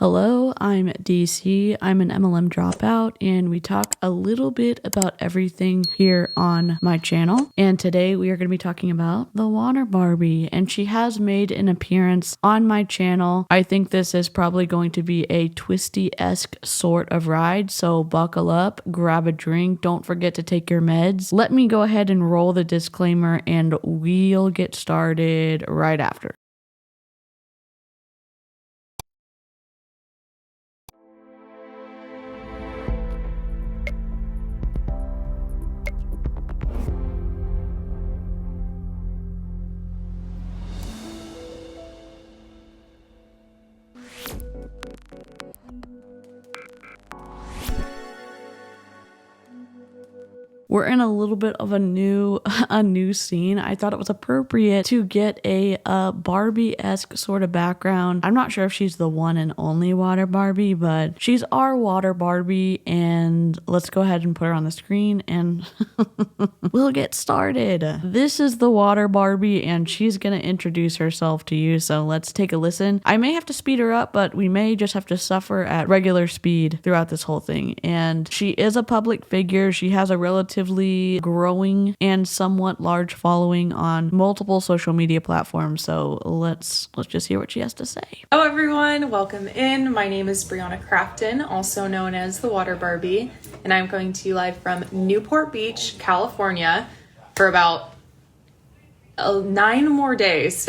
Hello, I'm DC. I'm an MLM dropout, and we talk a little bit about everything here on my channel. And today we are going to be talking about the Water Barbie, and she has made an appearance on my channel. I think this is probably going to be a twisty-esque sort of ride, so buckle up, grab a drink, don't forget to take your meds. Let me go ahead and roll the disclaimer, and we'll get started right after. We're in a little bit of a new scene. I thought it was appropriate to get a Barbie-esque sort of background. I'm not sure if she's the one and only Water Barbie, but she's our Water Barbie, and let's go ahead and put her on the screen and we'll get started. This is the Water Barbie, and she's gonna introduce herself to you, so let's take a listen. I may have to speed her up, but we may just have to suffer at regular speed throughout this whole thing. And she is a public figure. She has a relatively growing and somewhat large following on multiple social media platforms, so let's just hear what she has to say. Hello everyone, welcome in. My name is Brianna Crafton, also known as the Water Barbie, and I'm coming to you live from Newport Beach, California for about 9 more days.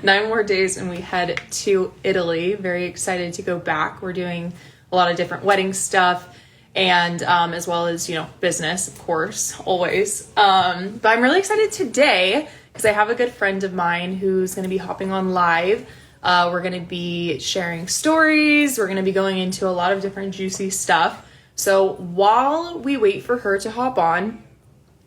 9 more days and we head to Italy. Very excited to go back. We're doing a lot of different wedding stuff, and as well as, you know, business, of course, always. But I'm really excited today because I have a good friend of mine who's going to be hopping on live. We're going to be sharing stories. We're going to be going into a lot of different juicy stuff. So while we wait for her to hop on,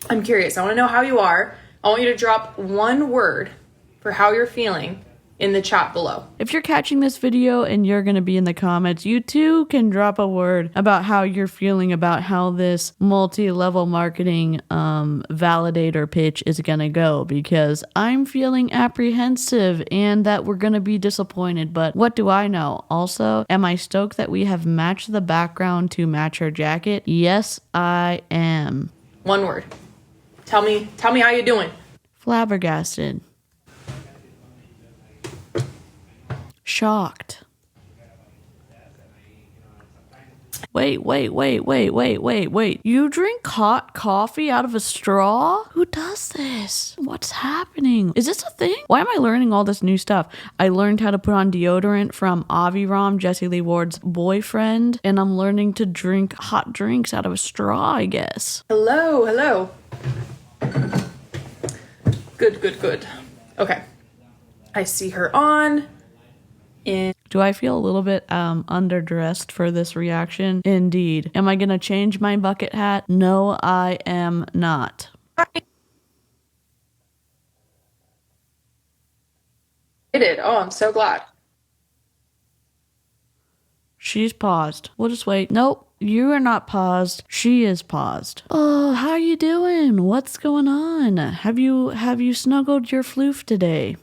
I'm curious. I want to know how you are. I want you to drop one word for how you're feeling in the chat below. If you're catching this video and you're going to be in the comments, you too can drop a word about how you're feeling about how this multi-level marketing validator pitch is going to go, because I'm feeling apprehensive and that we're going to be disappointed, but what do I know? Also, am I stoked that we have matched the background to match her jacket? Yes, I am. One word. Tell me how you doing. Flabbergasted. Shocked. Wait. You drink hot coffee out of a straw? Who does this? What's happening? Is this a thing? Why am I learning all this new stuff? I learned how to put on deodorant from 𝐓𝐇𝐎𝐿𝐉, Jesse Lee Ward's boyfriend, and I'm learning to drink hot drinks out of a straw, I guess. Hello. Good. Okay. I see her on. Do I feel a little bit underdressed for this reaction? Indeed. Am I gonna change my bucket hat? No, I am not. I did. Oh, I'm so glad. She's paused. We'll just wait. Nope, you are not paused. She is paused. Oh, how you doing? What's going on? Have you snuggled your floof today?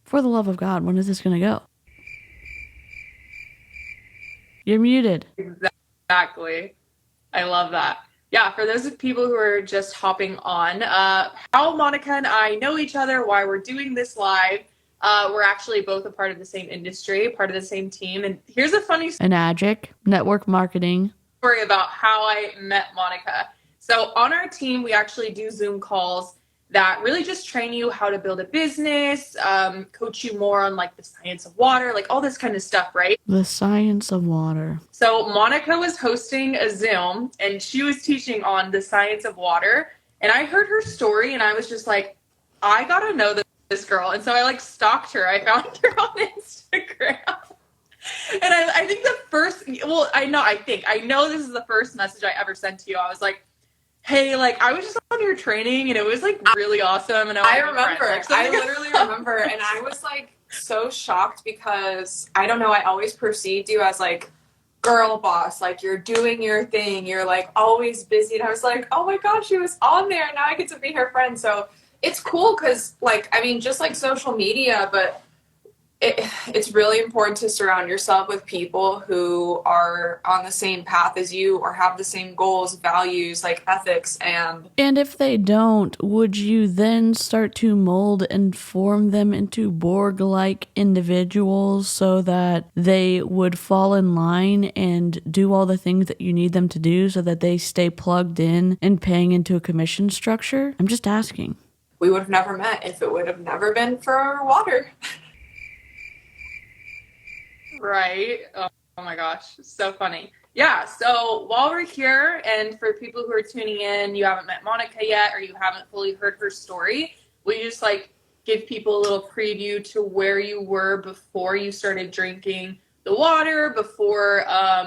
For the love of God, when is this gonna go? You're muted. Exactly. I love that. Yeah, for those people who are just hopping on, how Monica and I know each other, why we're doing this live. We're actually both a part of the same industry, part of the same team. And here's a funny Enagic, network marketing. Story about how I met Monica. So on our team, we actually do Zoom calls that really just train you how to build a business, coach you more on like the science of water, like all this kind of stuff, right? The science of water. So Monica was hosting a Zoom and she was teaching on the science of water. And I heard her story and I was just like, I gotta know this girl. And so I like stalked her. I found her on Instagram. And I think the first, I know this is the first message I ever sent to you. I was like, hey, like, I was just on your training and it was like really awesome. And I remember. I literally remember. And I was like so shocked because I don't know, I always perceived you as like girl boss, like you're doing your thing, you're like always busy. And I was like, oh my gosh, she was on there. Now I get to be her friend. So it's cool because, like, I mean, just like social media, but it's really important to surround yourself with people who are on the same path as you or have the same goals, values, like ethics. And if they don't, would you then start to mold and form them into Borg-like individuals so that they would fall in line and do all the things that you need them to do so that they stay plugged in and paying into a commission structure? I'm just asking. We would have never met if it would have never been for water. Right. Oh my gosh. So funny. Yeah. So while we're here, and for people who are tuning in, you haven't met Monica yet, or you haven't fully heard her story, we just like give people a little preview to where you were before you started drinking the water, before,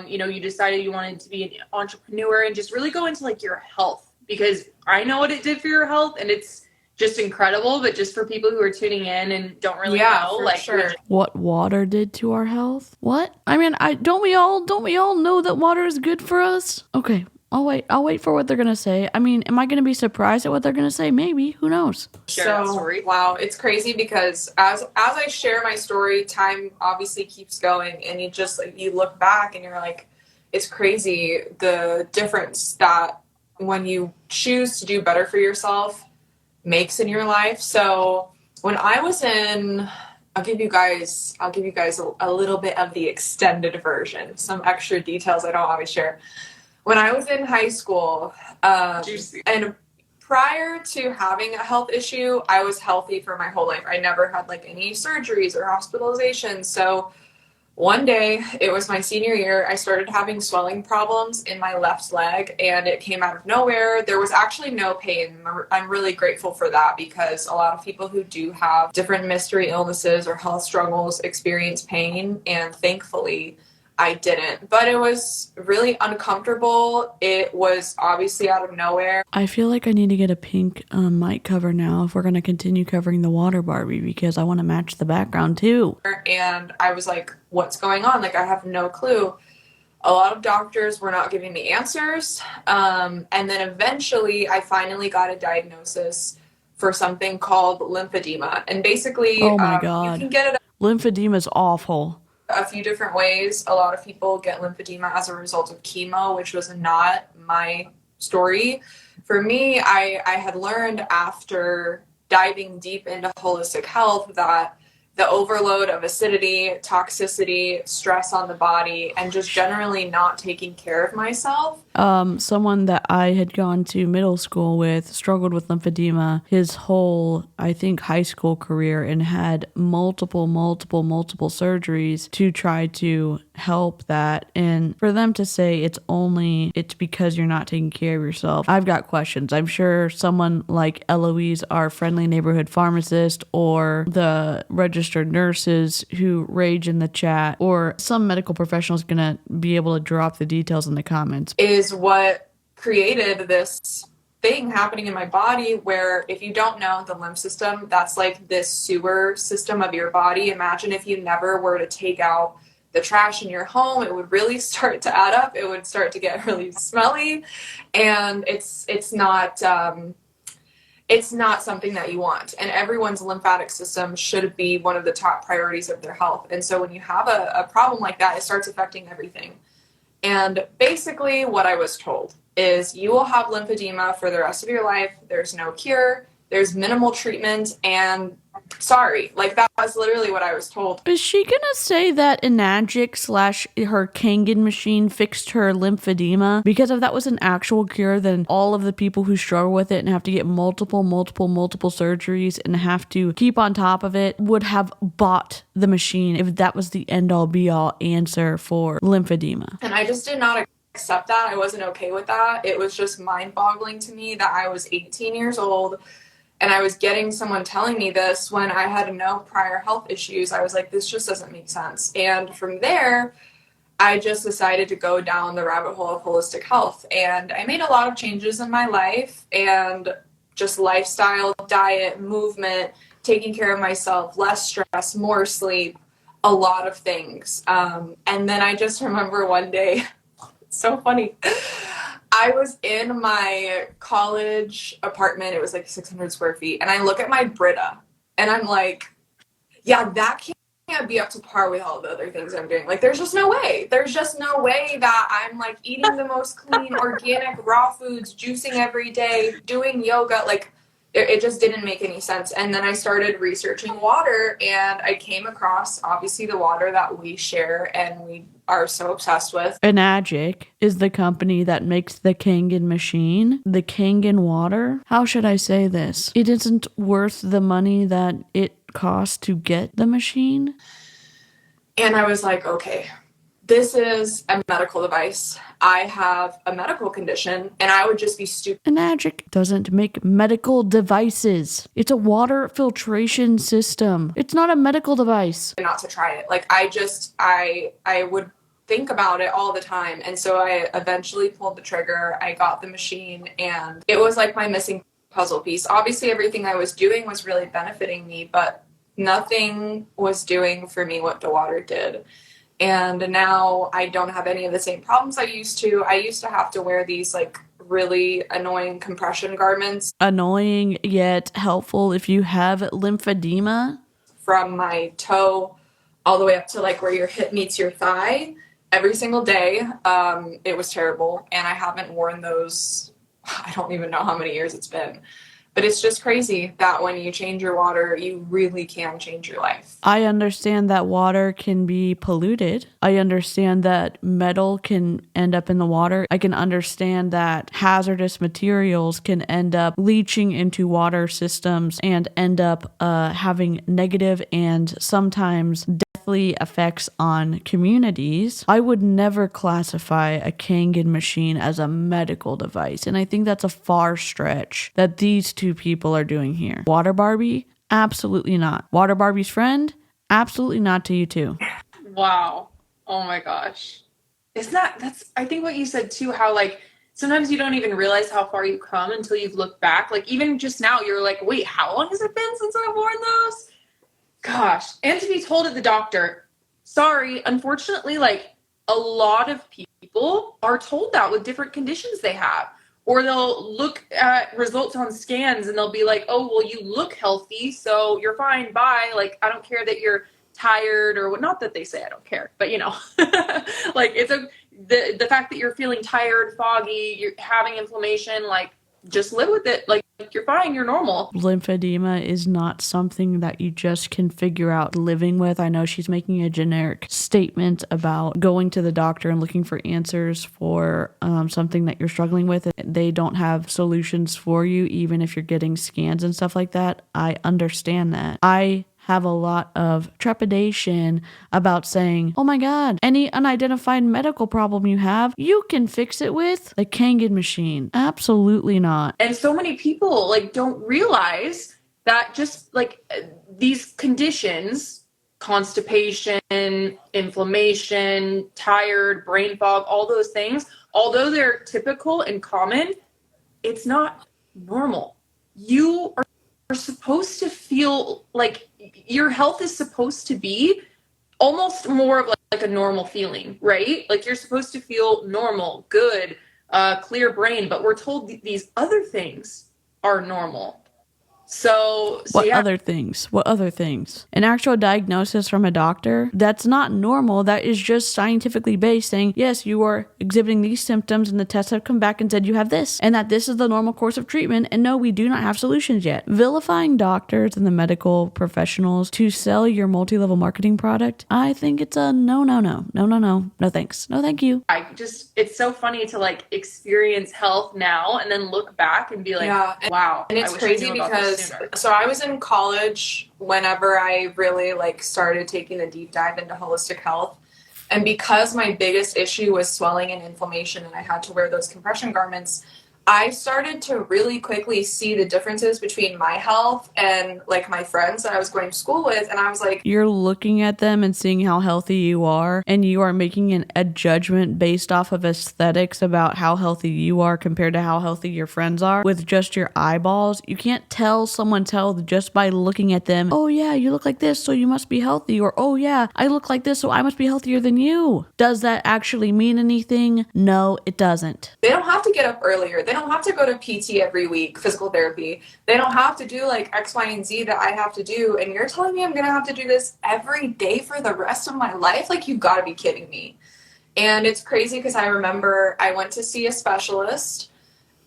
you decided you wanted to be an entrepreneur, and just really go into like your health, because I know what it did for your health and it's just incredible. But just for people who are tuning in and don't really know, like, sure. What water did to our health? What? I mean, don't we all know that water is good for us? Okay, I'll wait for what they're gonna say. I mean, am I gonna be surprised at what they're gonna say? Maybe. Who knows? Share that story. Wow, it's crazy because as I share my story, time obviously keeps going, and you look back and you're like, it's crazy the difference that when you choose to do better for yourself makes in your life. So when I was in, I'll give you guys a little bit of the extended version, some extra details I don't always share. When I was in high school, and prior to having a health issue, I was healthy for my whole life. I never had like any surgeries or hospitalizations. So one day, it was my senior year, I started having swelling problems in my left leg, and it came out of nowhere. There was actually no pain. I'm really grateful for that, because a lot of people who do have different mystery illnesses or health struggles experience pain, and thankfully I didn't. But it was really uncomfortable. It was obviously out of nowhere. I feel like I need to get a pink mic cover now if we're gonna continue covering the Water Barbie, because I want to match the background too. And I was like, what's going on? Like, I have no clue. A lot of doctors were not giving me answers. And then eventually I finally got a diagnosis for something called lymphedema. And basically, Oh my God. you can get it Lymphedema is awful. a few different ways. A lot of people get lymphedema as a result of chemo, which was not my story. For me, I had learned after diving deep into holistic health that the overload of acidity, toxicity, stress on the body, and just generally not taking care of myself. Someone that I had gone to middle school with struggled with lymphedema his whole, I think, high school career, and had multiple surgeries to try to help that. And for them to say it's because you're not taking care of yourself, I've got questions. I'm sure someone like Eloise, our friendly neighborhood pharmacist, or the registered nurses who rage in the chat, or some medical professional is gonna be able to drop the details in the comments. Is what created this thing happening in my body, where, if you don't know, the lymph system, that's like this sewer system of your body. Imagine if you never were to take out the trash in your home, it would really start to add up. It would start to get really smelly, and it's not something that you want. And everyone's lymphatic system should be one of the top priorities of their health. And so when you have a problem like that, it starts affecting everything. And basically what I was told is, you will have lymphedema for the rest of your life. There's no cure. There's minimal treatment, and sorry. Like, that was literally what I was told. Is she gonna say that Enagic / her Kangen machine fixed her lymphedema? Because if that was an actual cure, then all of the people who struggle with it and have to get multiple surgeries and have to keep on top of it would have bought the machine if that was the end-all be-all answer for lymphedema. And I just did not accept that. I wasn't okay with that. It was just mind-boggling to me that I was 18 years old and I was getting someone telling me this when I had no prior health issues. I was like, this just doesn't make sense. And from there, I just decided to go down the rabbit hole of holistic health. And I made a lot of changes in my life, and just lifestyle, diet, movement, taking care of myself, less stress, more sleep, a lot of things. And then I just remember one day, it's so funny. I was in my college apartment. It was like 600 square feet. And I look at my Brita and I'm like, yeah, that can't be up to par with all the other things I'm doing. Like, there's just no way. There's just no way that I'm like eating the most clean, organic, raw foods, juicing every day, doing yoga. Like, it just didn't make any sense. And then I started researching water, and I came across obviously the water that we share and we are so obsessed with. Enagic is the company that makes the Kangen machine, the Kangen Water. How should I say this? It isn't worth the money that it costs to get the machine. And I was like, okay, this is a medical device. I have a medical condition, and I would just be stupid. Enagic doesn't make medical devices. It's a water filtration system. It's not a medical device. Not to try it. Like, I would think about it all the time. And so I eventually pulled the trigger. I got the machine, and it was like my missing puzzle piece. Obviously, everything I was doing was really benefiting me, but nothing was doing for me what the water did. And now I don't have any of the same problems I used to. I used to have to wear these like really annoying compression garments. Annoying yet helpful if you have lymphedema. From my toe all the way up to like where your hip meets your thigh every single day. It was terrible. And I haven't worn those, I don't even know how many years it's been. But it's just crazy that when you change your water, you really can change your life. I understand that water can be polluted. I understand that metal can end up in the water. I can understand that hazardous materials can end up leaching into water systems and end up having negative and sometimes deathly effects on communities. I would never classify a Kangen machine as a medical device, and I think that's a far stretch that these two people are doing here. Water Barbie? Absolutely not. Water Barbie's friend? Absolutely not to you too. Wow. Oh my gosh. Isn't that's I think what you said too, how like sometimes you don't even realize how far you've come until you've looked back. Like even just now you're like, wait, how long has it been since I've worn those? Gosh. And to be told at the doctor, sorry, unfortunately, like a lot of people are told that with different conditions they have. Or they'll look at results on scans and they'll be like, oh, well, you look healthy, so you're fine, bye. Like, I don't care that you're tired or what. Not that they say I don't care, but you know, like the fact that you're feeling tired, foggy, you're having inflammation, like just live with it. Like you're fine, you're normal. Lymphedema is not something that you just can figure out living with. I know she's making a generic statement about going to the doctor and looking for answers for something that you're struggling with. They don't have solutions for you, even if you're getting scans and stuff like that. I understand that. I have a lot of trepidation about saying, oh my God, any unidentified medical problem you have, you can fix it with the Kangen machine. Absolutely not. And so many people like don't realize that just like these conditions, constipation, inflammation, tired, brain fog, all those things, although they're typical and common, it's not normal. You are supposed to feel like your health is supposed to be almost more of like a normal feeling, right? Like you're supposed to feel normal, good, clear brain, but we're told these other things are normal. So what yeah. other things? What other things? An actual diagnosis from a doctor, that's not normal. That is just scientifically based, saying, yes, you are exhibiting these symptoms and the tests have come back and said you have this and that this is the normal course of treatment. And no, we do not have solutions yet. Vilifying doctors and the medical professionals to sell your multi-level marketing product, I think it's a no thanks. No, thank you. It's so funny to like experience health now and then look back and be like, yeah. Wow. And it's crazy because so I was in college whenever I really like started taking a deep dive into holistic health. And because my biggest issue was swelling and inflammation and I had to wear those compression garments, I started to really quickly see the differences between my health and like my friends that I was going to school with. And I was like, you're looking at them and seeing how healthy you are, and you are making a judgment based off of aesthetics about how healthy you are compared to how healthy your friends are with just your eyeballs. You can't tell someone's health just by looking at them. Oh yeah, you look like this, so you must be healthy. Or oh yeah, I look like this, so I must be healthier than you. Does that actually mean anything? No, it doesn't. They don't have to get up earlier. They don't have to go to PT every week, physical therapy. They don't have to do like X, Y, and Z that I have to do. And you're telling me I'm going to have to do this every day for the rest of my life? Like, you've got to be kidding me. And it's crazy because I remember I went to see a specialist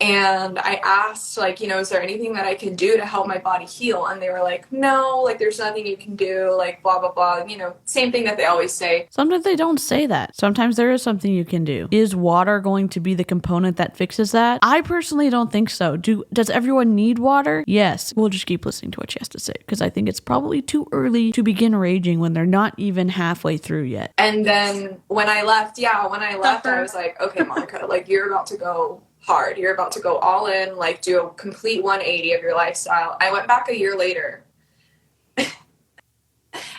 and I asked, like, you know, is there anything that I can do to help my body heal? And they were like, no, like, there's nothing you can do, like, blah, blah, blah. You know, same thing that they always say. Sometimes they don't say that. Sometimes there is something you can do. Is water going to be the component that fixes that? I personally don't think so. Does everyone need water? Yes. We'll just keep listening to what she has to say because I think it's probably too early to begin raging when they're not even halfway through yet. And then when I left, I was like, okay, Monica, like, you're about to go hard. You're about to go all in, like, do a complete 180 of your lifestyle. I went back a year later.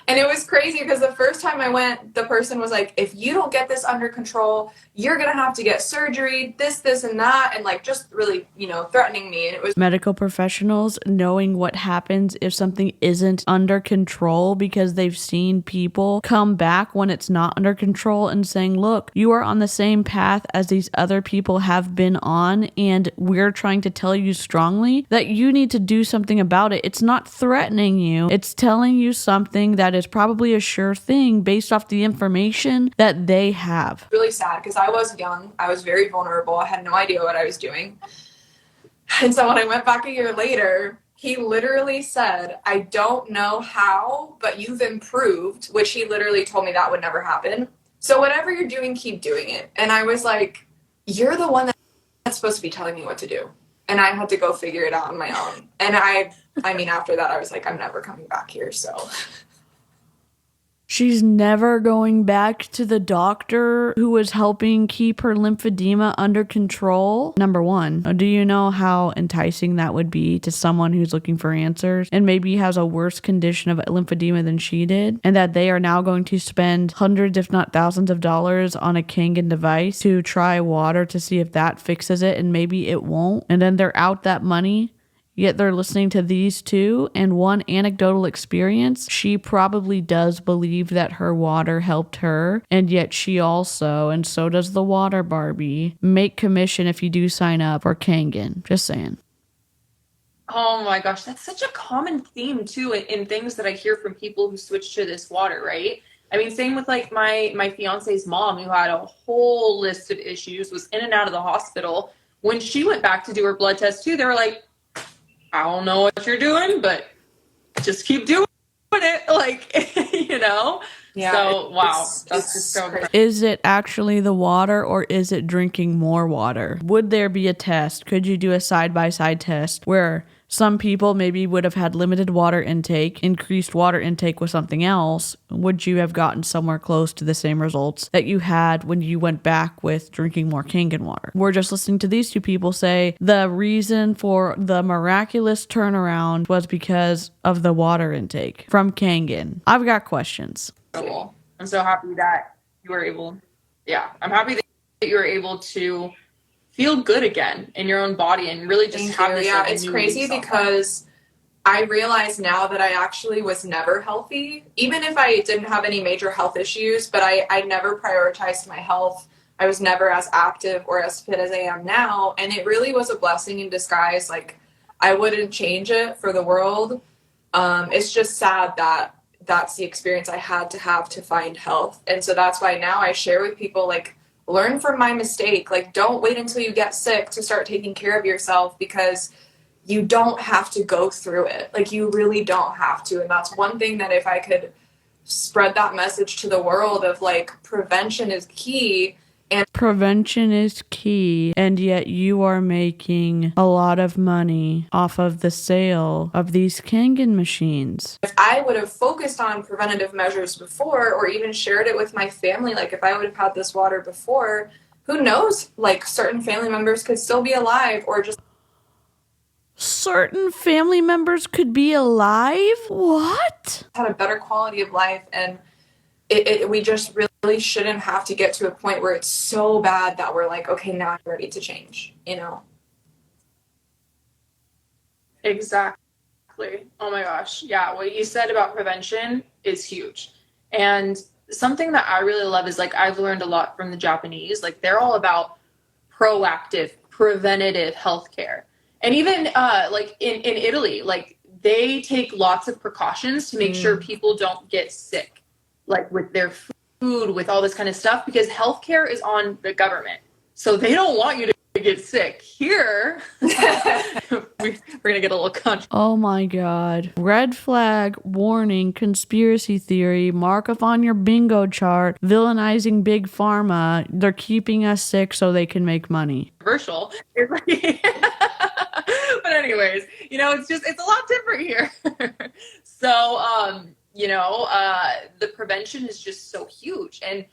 And it was crazy because the first time I went, the person was like, if you don't get this under control, you're going to have to get surgery, this, and that. And like, just really, you know, threatening me. And it was medical professionals knowing what happens if something isn't under control because they've seen people come back when it's not under control and saying, look, you are on the same path as these other people have been on. And we're trying to tell you strongly that you need to do something about it. It's not threatening you. It's telling you something that is probably a sure thing based off the information that they have. Really sad because I was young. I was very vulnerable. I had no idea what I was doing. And so when I went back a year later, he literally said, I don't know how, but you've improved, which he literally told me that would never happen. So whatever you're doing, keep doing it. And I was like, you're the one that's supposed to be telling me what to do. And I had to go figure it out on my own. And I mean, after that, I was like, I'm never coming back here. So she's never going back to the doctor who was helping keep her lymphedema under control. Number one, do you know how enticing that would be to someone who's looking for answers and maybe has a worse condition of lymphedema than she did, and that they are now going to spend hundreds, if not thousands of dollars on a Kangen device to try water to see if that fixes it, and maybe it won't, and then they're out that money? Yet they're listening to these two, and one anecdotal experience, she probably does believe that her water helped her, and yet she also, and so does the Water Barbie, make commission if you do sign up for Kangen. Just saying. Oh my gosh, that's such a common theme too in things that I hear from people who switch to this water, right? I mean, same with like my fiance's mom, who had a whole list of issues, was in and out of the hospital. When she went back to do her blood test too, they were like, I don't know what you're doing, but just keep doing it. Like, you know? yeah. So, wow. It's That's just so crazy. Is it actually the water, or is it drinking more water? Would there be a test? Could you do a side-by-side test where some people maybe would have had limited water intake, increased water intake with something else? Would you have gotten somewhere close to the same results that you had when you went back with drinking more Kangen water? We're just listening to these two people say the reason for the miraculous turnaround was because of the water intake from Kangen. I've got questions. cool. I'm so happy that you were able, I'm happy that you were able to feel good again in your own body and really just have this. Yeah, like, it's new crazy lease on because I realize now that I actually was never healthy, even if I didn't have any major health issues, but I never prioritized my health. I was never as active or as fit as I am now. And it really was a blessing in disguise. Like, I wouldn't change it for the world. It's just sad that that's the experience I had to have to find health. And so that's why now I share with people, like, learn from my mistake. Like, don't wait until you get sick to start taking care of yourself, because you don't have to go through it. Like, you really don't have to. And that's one thing that if I could spread that message to the world of, like, prevention is key. And prevention is key, and yet you are making a lot of money off of the sale of these Kangen machines. if I would have focused on preventative measures before, or even shared it with my family, like if I would have had this water before, who knows, like, certain family members could still be alive, or just Certain family members could be alive? What? had a better quality of life. And we just really shouldn't have to get to a point where it's so bad that we're like, okay, now I'm ready to change, you know? Exactly. Oh my gosh. Yeah, what you said about prevention is huge. And something that I really love is, like, I've learned a lot from the Japanese. Like, they're all about proactive preventative healthcare. And even like in Italy, like they take lots of precautions to make sure people don't get sick, like with their food, with all this kind of stuff, because healthcare is on the government. So they don't want you to get sick. Here, we're gonna get a little country. Oh my god. Red flag, warning, conspiracy theory, mark off on your bingo chart, villainizing big pharma. They're keeping us sick so they can make money. Controversial. But anyways, you know, it's a lot different here. So, you know, the prevention is just so huge, and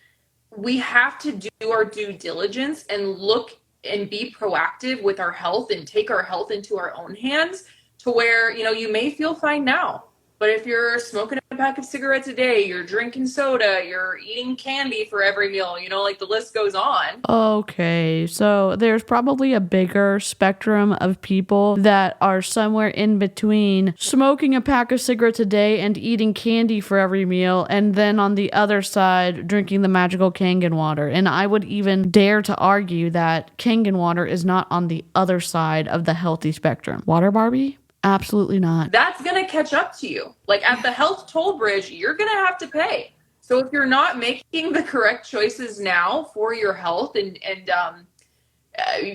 we have to do our due diligence and look and be proactive with our health and take our health into our own hands, to where, you know, you may feel fine now, but if you're smoking a pack of cigarettes a day, you're drinking soda, you're eating candy for every meal, you know, like the list goes on. Okay, so there's probably a bigger spectrum of people that are somewhere in between smoking a pack of cigarettes a day and eating candy for every meal, and then on the other side, drinking the magical Kangen water. And I would even dare to argue that Kangen water is not on the other side of the healthy spectrum. Water Barbie? Absolutely not. That's going to catch up to you. Like at the health toll bridge, you're going to have to pay. So if you're not making the correct choices now for your health and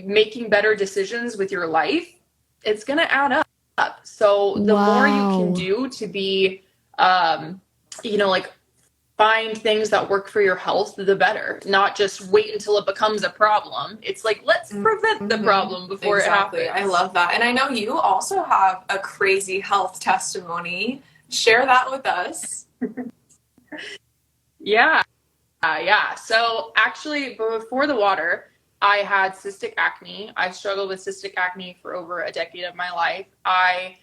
making better decisions with your life, it's going to add up. So the more you can do to be, you know, like find things that work for your health, the better. Not just wait until it becomes a problem. It's like, let's prevent the problem before it happens. I love that. And I know you also have a crazy health testimony. Share that with us. Yeah. So actually, before the water, I had cystic acne. I struggled with cystic acne for over a decade of my life. I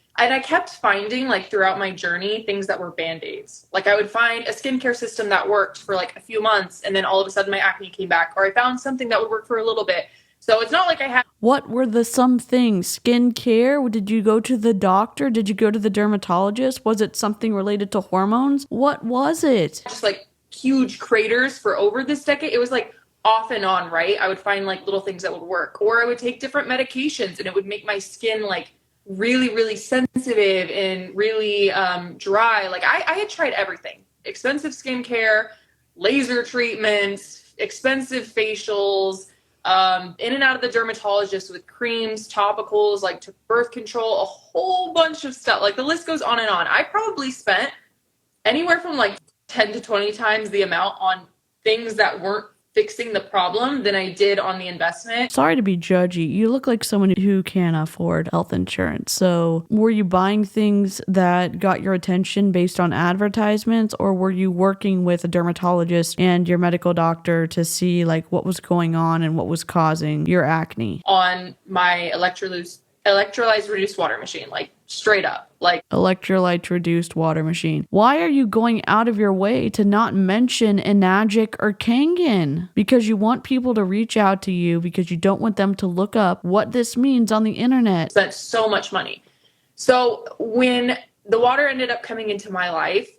kept finding, like, throughout my journey, things that were Band-Aids. Like, I would find a skincare system that worked for, like, a few months, and then all of a sudden my acne came back. Or I found something that would work for a little bit. So it's not like I had... What were the some things? Skincare? Did you go to the doctor? Did you go to the dermatologist? Was it something related to hormones? What was it? Just, like, huge craters for over this decade. It was, like, off and on, right? I would find, like, little things that would work. Or I would take different medications, and it would make my skin, like, really, really sensitive and really dry. Like I had tried everything. Expensive skincare, laser treatments, expensive facials, in and out of the dermatologist with creams, topicals, like took birth control, a whole bunch of stuff. Like the list goes on and on. I probably spent anywhere from like 10 to 20 times the amount on things that weren't fixing the problem than I did on the investment. Sorry to be judgy. You look like someone who can't afford health insurance. So were you buying things that got your attention based on advertisements, or were you working with a dermatologist and your medical doctor to see like what was going on and what was causing your acne? On my electrolytes reduced water machine, like straight up, like electrolyte reduced water machine. Why are you going out of your way to not mention Enagic or Kangen? Because you want people to reach out to you, because you don't want them to look up what this means on the internet. Spent so much money. So when the water ended up coming into my life,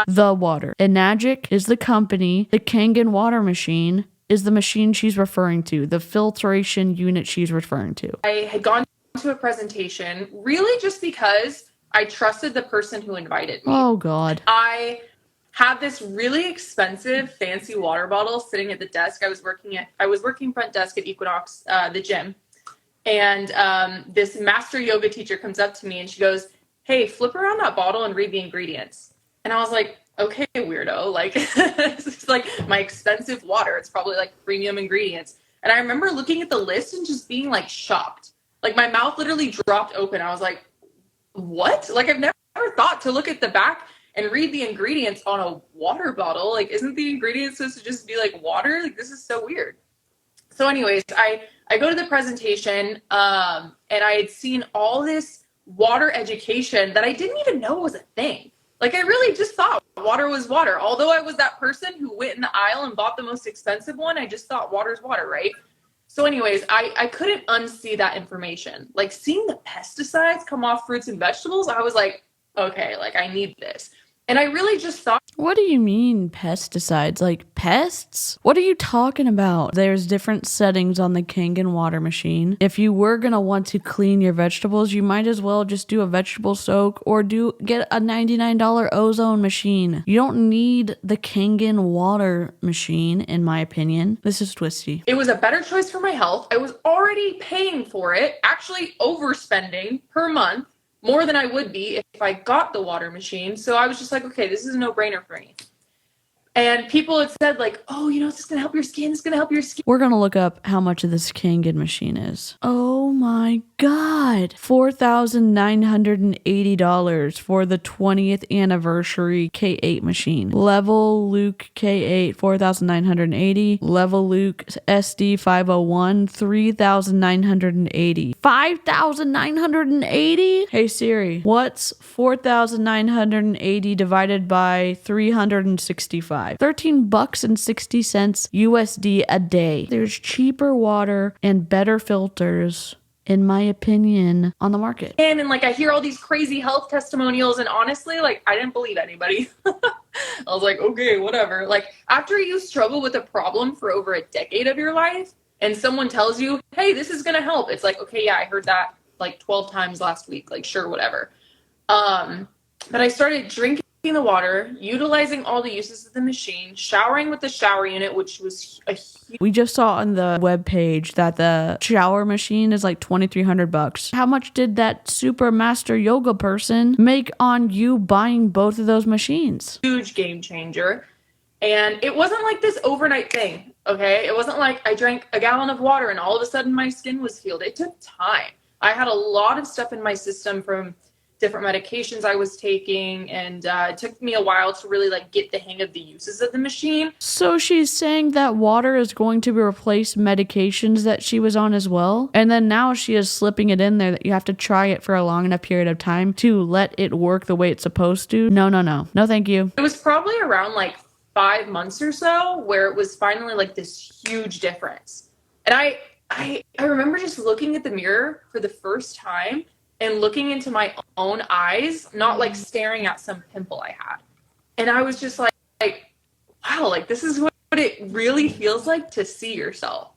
the water. Enagic is the company. The Kangen water machine is the machine she's referring to, the filtration unit she's referring to. I had gone to a presentation really just because I trusted the person who invited me. Oh God. I had this really expensive fancy water bottle sitting at the desk. I was working front desk at Equinox, the gym. And this master yoga teacher comes up to me and she goes, "Hey, flip around that bottle and read the ingredients." And I was like, "Okay, weirdo. Like, this is like my expensive water. It's probably like premium ingredients." And I remember looking at the list and just being like shocked. Like my mouth literally dropped open. I was like, what? Like I've never thought to look at the back and read the ingredients on a water bottle. Like, isn't the ingredients supposed to just be like water? Like, this is so weird. So anyways, I go to the presentation, and I had seen all this water education that I didn't even know was a thing. Like I really just thought water was water. Although I was that person who went in the aisle and bought the most expensive one, I just thought water's water, right? So anyways, I couldn't unsee that information. Like seeing the pesticides come off fruits and vegetables, I was like, okay, like I need this. And I really just thought What do you mean pesticides? Like pests? What are you talking about? There's different settings on the Kangen water machine. If you were gonna want to clean your vegetables, you might as well just do a vegetable soak or get a $99 ozone machine. You don't need the Kangen water machine, in my opinion. This is twisty. it was a better choice for my health. I was already paying for it, actually overspending per month more than I would be if I got the water machine. So I was just like, okay, this is a no-brainer for me. And people had said like, oh, you know, this is gonna help your skin. It's gonna help your skin. We're gonna look up how much of this Kangen machine is. Oh my god. $4,980 for the 20th anniversary K8 machine. Level Luke K8, $4,980. Level Luke SD 501, $3,980. $5,980? Hey Siri, what's 4,980 divided by 365? $13.60 USD a day. There's cheaper water and better filters, in my opinion, on the market. And like I hear all these crazy health testimonials, and honestly, like I didn't believe anybody. I was like, okay, whatever. Like after you struggle with a problem for over a decade of your life, and someone tells you, hey, this is gonna help, it's like, okay, yeah, I heard that like 12 times last week, like sure, whatever. But I started drinking the water, utilizing all the uses of the machine, showering with the shower unit, which was a huge. We just saw on the webpage that the shower machine is like $2,300. How much did that super master yoga person make on you buying both of those machines? Huge game changer. And it wasn't like this overnight thing, okay? It wasn't like I drank a gallon of water and all of a sudden my skin was healed. It took time. I had a lot of stuff in my system from different medications I was taking, and it took me a while to really like get the hang of the uses of the machine. So she's saying that water is going to replace medications that she was on as well, and then now she is slipping it in there that you have to try it for a long enough period of time to let it work the way it's supposed to. No, thank you. It was probably around like 5 months or so where it was finally like this huge difference. And I remember just looking at the mirror for the first time and looking into my own eyes, not like staring at some pimple I had. And I was just like wow, like this is what it really feels like to see yourself.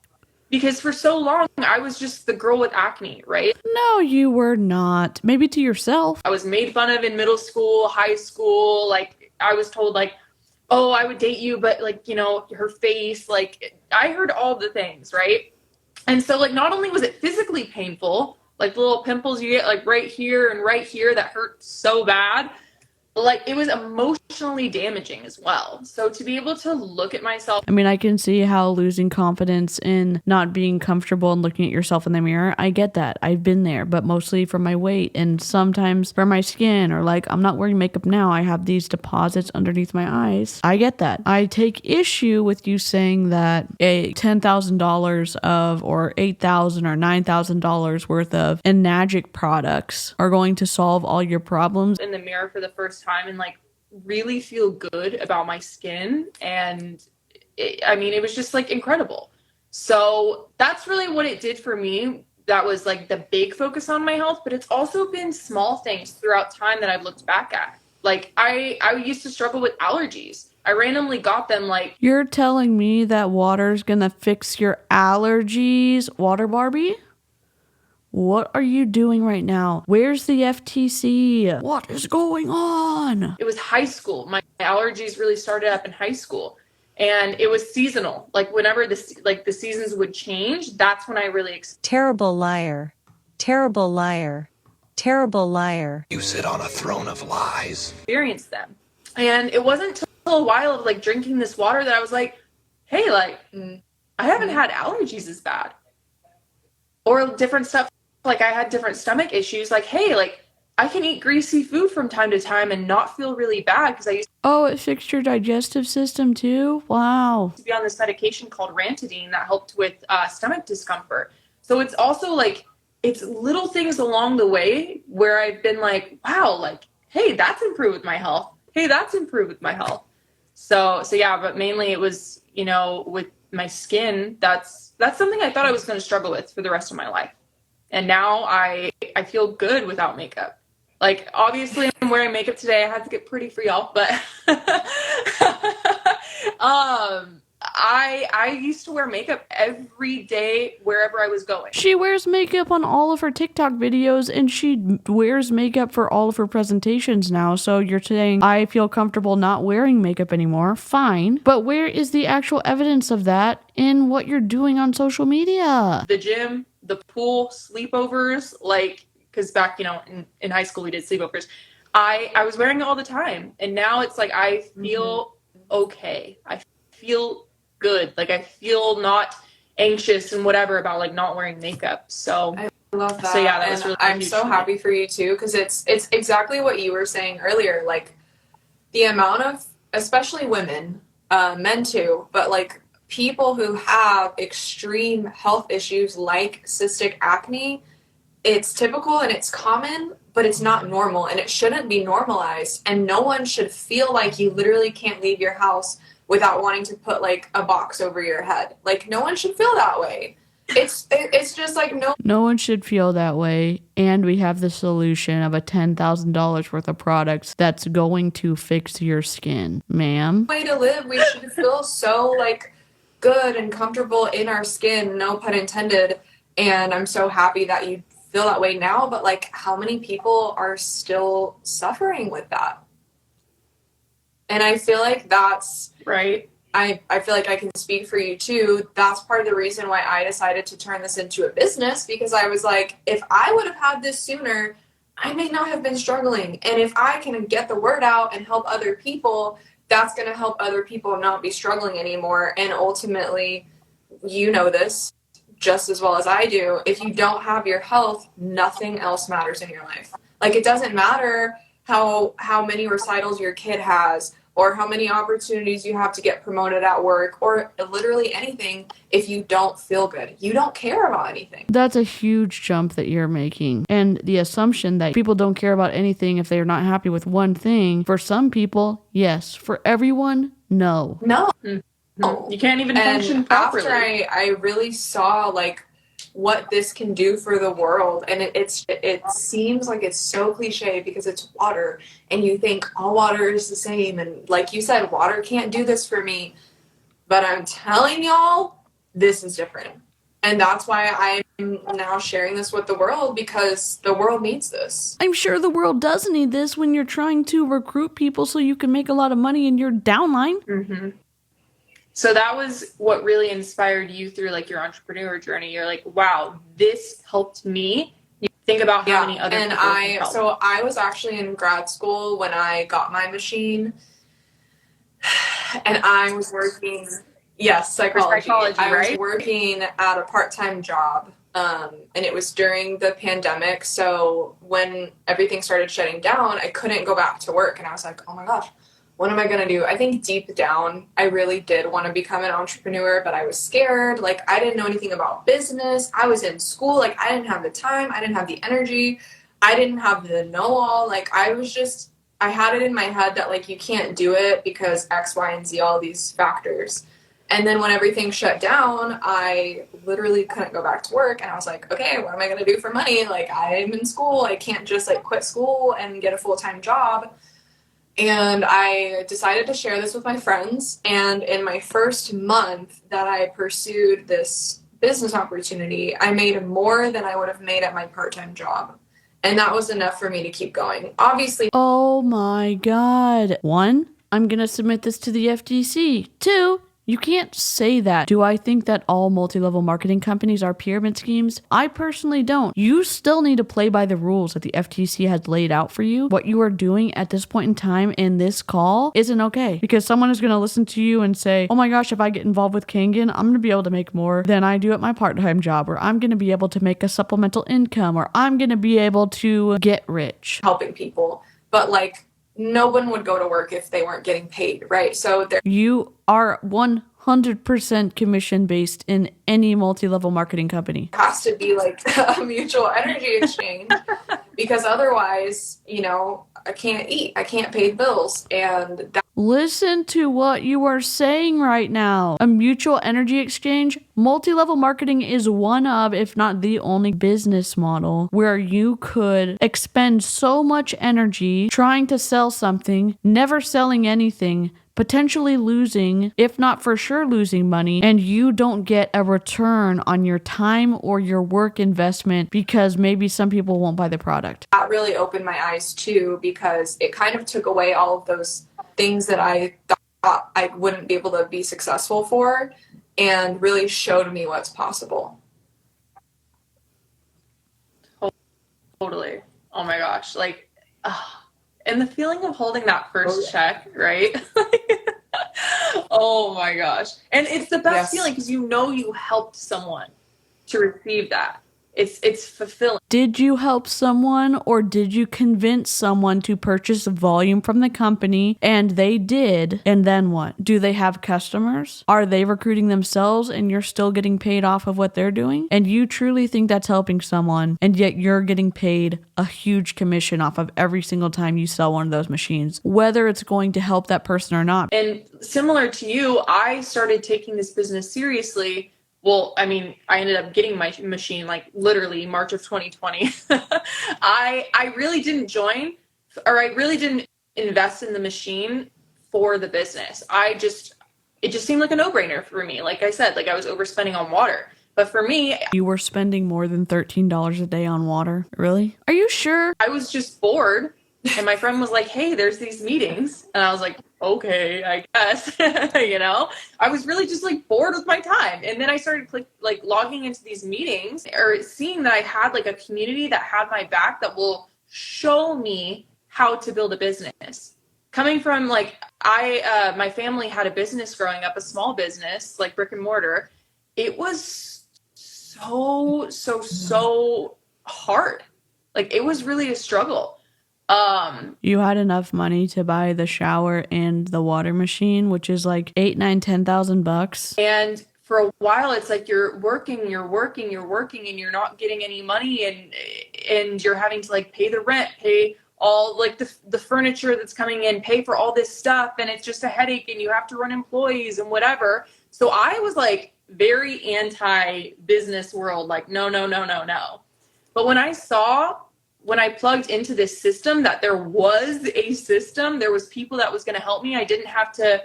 Because for so long, I was just the girl with acne, right? No, you were not. Maybe to yourself. I was made fun of in middle school, high school. Like I was told like, oh, I would date you, but like, you know, her face, like I heard all the things, right? And so like not only was it physically painful, like the little pimples you get like right here and right here that hurt so bad, like it was emotionally damaging as well. So to be able to look at myself, I mean, I can see how losing confidence in not being comfortable and looking at yourself in the mirror, I get that. I've been there, but mostly for my weight and sometimes for my skin, or like I'm not wearing makeup now, I have these deposits underneath my eyes. I get that. I take issue with you saying that a $10,000 of or $8,000 or $9,000 worth of Enagic products are going to solve all your problems. in the mirror for the first time and like really feel good about my skin, and I mean it was just like incredible. So that's really what it did for me. That was like the big focus on my health, but it's also been small things throughout time that I've looked back at. Like I used to struggle with allergies. I randomly got them like. You're telling me that water's gonna fix your allergies, Water Barbie? What are you doing right now? Where's the FTC? What is going on? It was high school. My allergies really started up in high school, and it was seasonal. Like whenever the seasons would change, that's when I really Terrible liar. Terrible liar. Terrible liar. You sit on a throne of lies. experienced them. And it wasn't until a while of like drinking this water that I was like, hey, like I haven't had allergies as bad, or different stuff. Like I had different stomach issues. Like, hey, like I can eat greasy food from time to time and not feel really bad because I used Oh, it fixed your digestive system too? Wow. to be on this medication called Rantadine that helped with stomach discomfort. So it's also like, it's little things along the way where I've been like, wow, like, hey, that's improved with my health. Hey, that's improved with my health. So yeah, but mainly it was, you know, with my skin, that's something I thought I was going to struggle with for the rest of my life. And now I feel good without makeup. Like, obviously, I'm wearing makeup today. I had to get pretty for y'all, but I used to wear makeup every day wherever I was going. She wears makeup on all of her TikTok videos, and she wears makeup for all of her presentations now. So you're saying, I feel comfortable not wearing makeup anymore. Fine. But where is the actual evidence of that in what you're doing on social media? The gym, the pool, sleepovers, like, because back, you know, in high school we did sleepovers. I was wearing it all the time, and now it's like I feel okay. I feel good. Like, I feel not anxious and whatever about like not wearing makeup. So I love that. So yeah, that and was really I'm huge so for me. happy for you too, because it's exactly what you were saying earlier. Like the amount of, especially women, men too, but like people who have extreme health issues like cystic acne, it's typical and it's common, but it's not normal and it shouldn't be normalized. And no one should feel like you literally can't leave your house without wanting to put like a box over your head. Like no one should feel that way. It's just like No one should feel that way. And we have the solution of a $10,000 worth of products that's going to fix your skin, ma'am. way to live. We should feel so like good and comfortable in our skin, no pun intended. And I'm so happy that you feel that way now, but like how many people are still suffering with that? And I feel like that's right. I feel like I can speak for you too. That's part of the reason why I decided to turn this into a business, because I was like, if I would have had this sooner, I may not have been struggling. And if I can get the word out and help other people, that's going to help other people not be struggling anymore. And ultimately, you know this just as well as I do. If you don't have your health, nothing else matters in your life. Like it doesn't matter how many recitals your kid has, or how many opportunities you have to get promoted at work, or literally anything. If you don't feel good, you don't care about anything. That's a huge jump that you're making. And the assumption that people don't care about anything if they're not happy with one thing. For some people, yes. For everyone, no. No. You can't even function properly. After I really saw like what this can do for the world, and it seems like it's so cliche because it's water, and you think all water is the same, and like you said, water can't do this for me, but I'm telling y'all, this is different. And that's why I'm now sharing this with the world, because the world needs this. I'm sure the world does need this when you're trying to recruit people so you can make a lot of money in your downline. So that was what really inspired you through like your entrepreneur journey. You're like, wow, this helped me. You think about how many other people can help. So I was actually in grad school when I got my machine, and I was working, yes, psychology. I was working at a part-time job, and it was during the pandemic. So when everything started shutting down, I couldn't go back to work, and I was like, oh my gosh, what am I going to do? I think deep down, I really did want to become an entrepreneur, but I was scared. Like, I didn't know anything about business. I was in school. Like, I didn't have the time. I didn't have the energy. I didn't have the know-all. Like, I had it in my head that, like, you can't do it because X, Y, and Z, all these factors. And then when everything shut down, I literally couldn't go back to work. And I was like, okay, what am I going to do for money? Like, I'm in school. I can't just, like, quit school and get a full-time job. And I decided to share this with my friends. And in my first month that I pursued this business opportunity, I made more than I would have made at my part-time job. And that was enough for me to keep going. Obviously. Oh my God. 1, I'm going to submit this to the FTC. 2, you can't say that. Do I think that all multi-level marketing companies are pyramid schemes? I personally don't. You still need to play by the rules that the FTC has laid out for you. What you are doing at this point in time in this call isn't okay, because someone is going to listen to you and say, oh my gosh, if I get involved with Kangen, I'm going to be able to make more than I do at my part-time job, or I'm going to be able to make a supplemental income, or I'm going to be able to get rich. Helping people. But like, no one would go to work if they weren't getting paid, right? So you are 100% commission based in any multi-level marketing company. Has to be like a mutual energy exchange, because otherwise, you know, I can't eat, I can't pay bills, and Listen to what you are saying right now. A mutual energy exchange, multi-level marketing is one of, if not the only business model where you could expend so much energy trying to sell something, never selling anything, potentially losing, if not for sure losing money, and you don't get a return on your time or your work investment because maybe some people won't buy the product. That really opened my eyes too, because it kind of took away all of those things that I thought I wouldn't be able to be successful for, and really showed me what's possible. Totally. Oh my gosh. Like, and the feeling of holding that first check, right? Oh my gosh. And it's the best feeling because you know you helped someone to receive that. It's fulfilling. Did you help someone, or did you convince someone to purchase volume from the company and they did? And then what? Do they have customers? Are they recruiting themselves and you're still getting paid off of what they're doing? And you truly think that's helping someone, and yet you're getting paid a huge commission off of every single time you sell one of those machines, whether it's going to help that person or not. And similar to you, I started taking this business seriously. Well, I mean, I ended up getting my machine like literally March of 2020. I really didn't join, or I really didn't invest in the machine for the business. It just seemed like a no-brainer for me. Like I said, like I was overspending on water. But for me, you were spending more than $13 a day on water. Really? Are you sure? I was just bored. And my friend was like, hey, there's these meetings. And I was like, okay, I guess, you know, I was really just like bored with my time. And then I started logging into these meetings, or seeing that I had like a community that had my back, that will show me how to build a business. Coming from like, my family had a business growing up, a small business, like brick and mortar. It was so hard. Like it was really a struggle. You had enough money to buy the shower and the water machine, which is like $8,000-$10,000. And for a while, it's like you're working, and you're not getting any money, and you're having to like pay the rent, pay all like the furniture that's coming in, pay for all this stuff, and it's just a headache, and you have to run employees and whatever. So I was like very anti-business world, like no. But when I plugged into this system, that there was a system, there was people that was going to help me. I didn't have to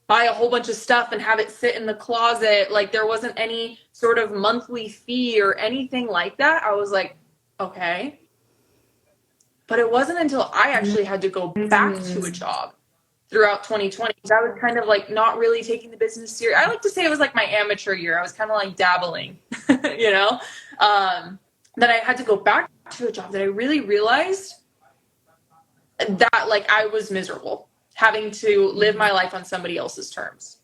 buy a whole bunch of stuff and have it sit in the closet. Like there wasn't any sort of monthly fee or anything like that. I was like, okay. But it wasn't until I actually had to go back to a job throughout 2020. I was kind of like not really taking the business serious. I like to say it was like my amateur year. I was kind of like dabbling, you know, that I had to go back to a job that I really realized that like I was miserable having to live my life on somebody else's terms.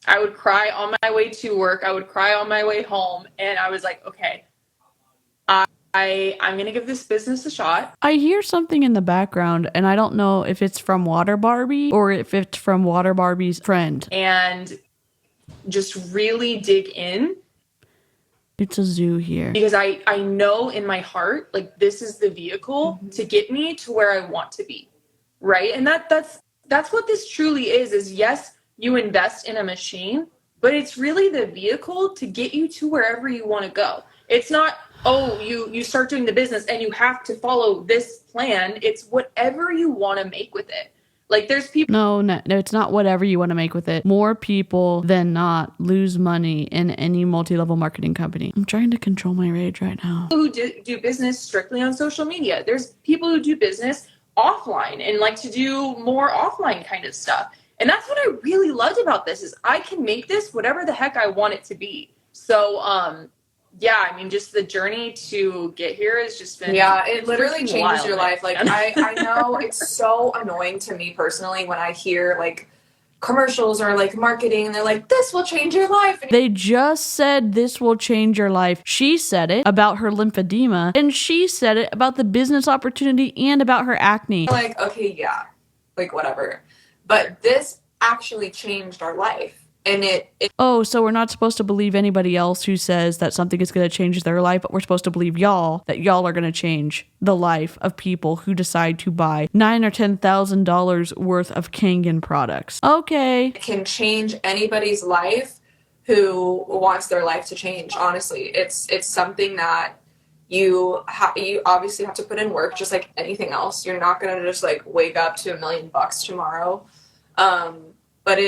I would cry on my way to work. I would cry on my way home. And I was like, okay, I'm going to give this business a shot. I hear something in the background, and I don't know if it's from Water Barbie or if it's from Water Barbie's friend. And just really dig in. It's a zoo here. Because I know in my heart, like this is the vehicle to get me to where I want to be. Right. And that's what this truly is yes, you invest in a machine, but it's really the vehicle to get you to wherever you want to go. It's not, oh, you start doing the business and you have to follow this plan. It's whatever you want to make with it. Like there's people. No, it's not whatever you want to make with it. More people than not lose money in any multi-level marketing company. I'm trying to control my rage right now. Who do business strictly on social media. There's people who do business offline and like to do more offline kind of stuff. And that's what I really loved about this is I can make this whatever the heck I want it to be. So, yeah, I mean, just the journey to get here has just been... Yeah, it literally changes your life. Like, man. I know it's so annoying to me personally when I hear, like, commercials or, like, marketing, and they're like, this will change your life. They just said this will change your life. She said it about her lymphedema, and she said it about the business opportunity and about her acne. Like, okay, yeah, like, whatever. But this actually changed our life. And it Oh, so we're not supposed to believe anybody else who says that something is going to change their life, but we're supposed to believe y'all that y'all are going to change the life of people who decide to buy $9,000 or $10,000 worth of Kangen products. Okay. can change anybody's life who wants their life to change. Honestly, it's something that you obviously have to put in work, just like anything else. You're not gonna just like wake up to $1 million tomorrow, but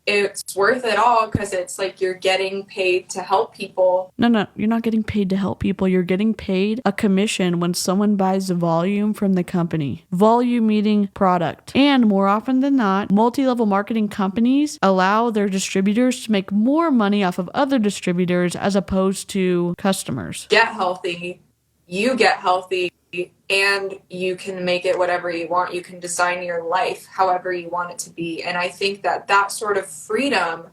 it's worth it all because it's like you're getting paid to help people. No, you're not getting paid to help people. You're getting paid a commission when someone buys volume from the company. Volume meaning product. And more often than not, multi-level marketing companies allow their distributors to make more money off of other distributors as opposed to customers. Get healthy, you get healthy, and you can make it whatever you want. You can design your life however you want it to be. And I think that that sort of freedom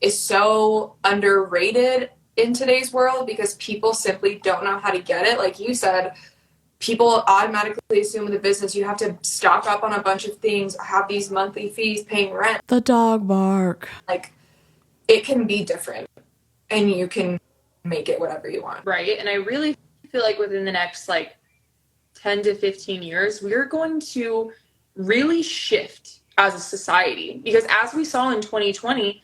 is so underrated in today's world because people simply don't know how to get it. Like you said, people automatically assume in the business you have to stock up on a bunch of things, have these monthly fees, paying rent. The dog bark. Like, it can be different and you can make it whatever you want. Right. And I really feel like within the next like 10 to 15 years, we're going to really shift as a society because as we saw in 2020,